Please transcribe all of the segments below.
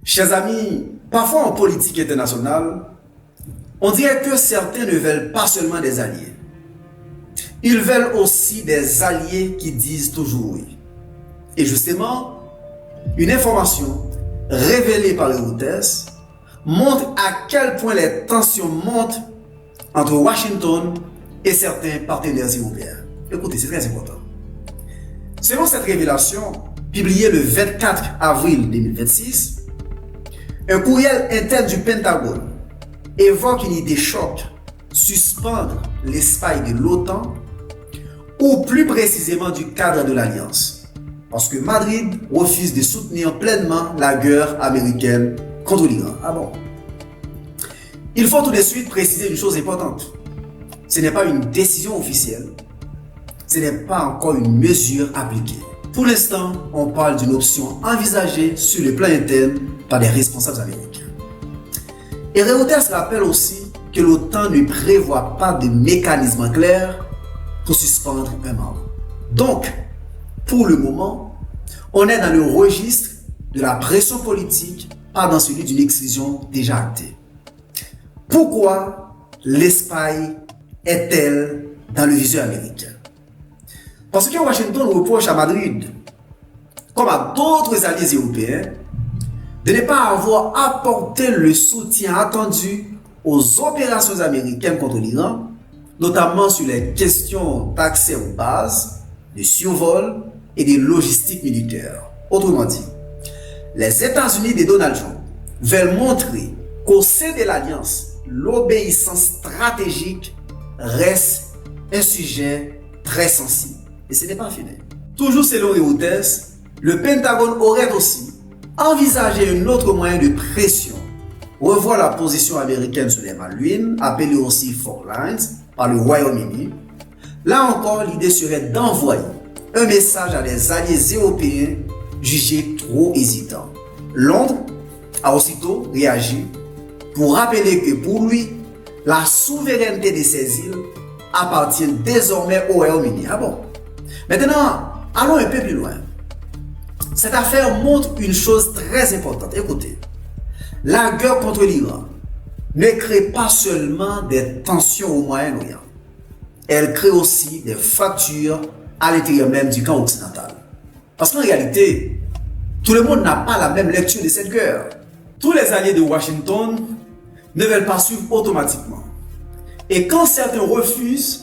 Chers amis, parfois en politique internationale, on dirait que certains ne veulent pas seulement des alliés. Ils veulent aussi des alliés qui disent toujours oui. Et justement, une information révélée par les Reuters montre à quel point les tensions montent entre Washington et certains partenaires européens. Écoutez, c'est très important. Selon cette révélation, publiée le 24 avril 2026, un courriel interne du Pentagone évoque une idée choc: suspendre l'espace de l'OTAN, ou plus précisément du cadre de l'Alliance, parce que Madrid refuse de soutenir pleinement la guerre américaine contre l'Iran. Ah bon? Il faut tout de suite préciser une chose importante. Ce n'est pas une décision officielle, ce n'est pas encore une mesure appliquée. Pour l'instant, on parle d'une option envisagée sur le plan interne par des responsables américains. Et Reuters rappelle aussi que l'OTAN ne prévoit pas de mécanisme clair pour suspendre un membre. Donc, pour le moment, on est dans le registre de la pression politique, pas dans celui d'une exclusion déjà actée. Pourquoi l'Espagne est-elle dans le viseur américain? Parce que Washington reproche à Madrid, comme à d'autres alliés européens, de ne pas avoir apporté le soutien attendu aux opérations américaines contre l'Iran, notamment sur les questions d'accès aux bases, de survol et de logistique militaire. Autrement dit, les États-Unis de Donald Trump veulent montrer qu'au sein de l'Alliance, l'obéissance stratégique reste un sujet très sensible. Et ce n'est pas fini. Toujours selon Reuters, le Pentagone aurait aussi envisagé un autre moyen de pression: revoir la position américaine sur les Malouines, appelée aussi Fault Lines, par le Royaume-Uni. Là encore, l'idée serait d'envoyer un message à des alliés européens jugés trop hésitants. Londres a aussitôt réagi pour rappeler que pour lui, la souveraineté de ces îles appartient désormais au Royaume-Uni. Ah bon? Maintenant, allons un peu plus loin. Cette affaire montre une chose très importante. Écoutez, la guerre contre l'Iran ne crée pas seulement des tensions au Moyen-Orient. Elle crée aussi des fractures à l'intérieur même du camp occidental. Parce qu'en réalité, tout le monde n'a pas la même lecture de cette guerre. Tous les alliés de Washington ne veulent pas suivre automatiquement. Et quand certains refusent,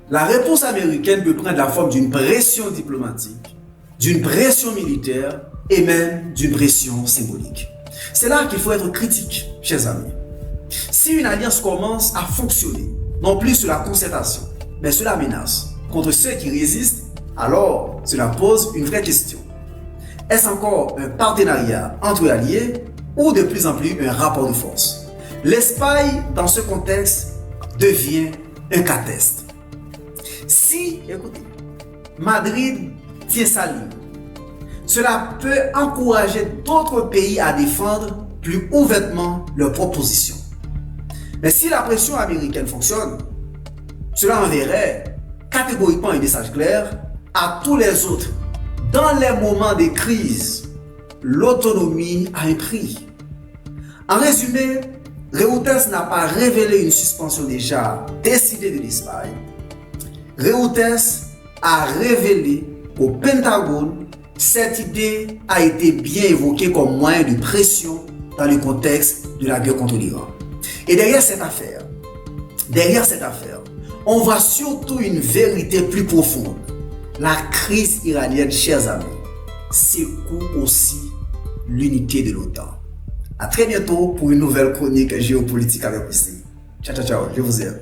la réponse américaine peut prendre la forme d'une pression diplomatique, d'une pression militaire et même d'une pression symbolique. C'est là qu'il faut être critique, chers amis. Si une alliance commence à fonctionner, non plus sur la concertation, mais sur la menace, contre ceux qui résistent, alors cela pose une vraie question. Est-ce encore un partenariat entre alliés ou de plus en plus un rapport de force? L'Espagne, dans ce contexte, devient un cas test. Si, écoutez, Madrid tient sa ligne, cela peut encourager d'autres pays à défendre plus ouvertement leurs propositions. Mais si la pression américaine fonctionne, cela enverrait catégoriquement un message clair à tous les autres. Dans les moments de crise, l'autonomie a un prix. En résumé, Reuters n'a pas révélé une suspension déjà décidée de l'Espagne. Reuters a révélé qu'au Pentagone, cette idée a été bien évoquée comme moyen de pression dans le contexte de la guerre contre l'Iran. Et derrière cette affaire, on voit surtout une vérité plus profonde. La crise iranienne, chers amis, secoue aussi l'unité de l'OTAN. À très bientôt pour une nouvelle chronique géopolitique avec Christine. Ciao, ciao, ciao, je vous aime.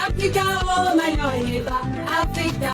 Africa, oh my God.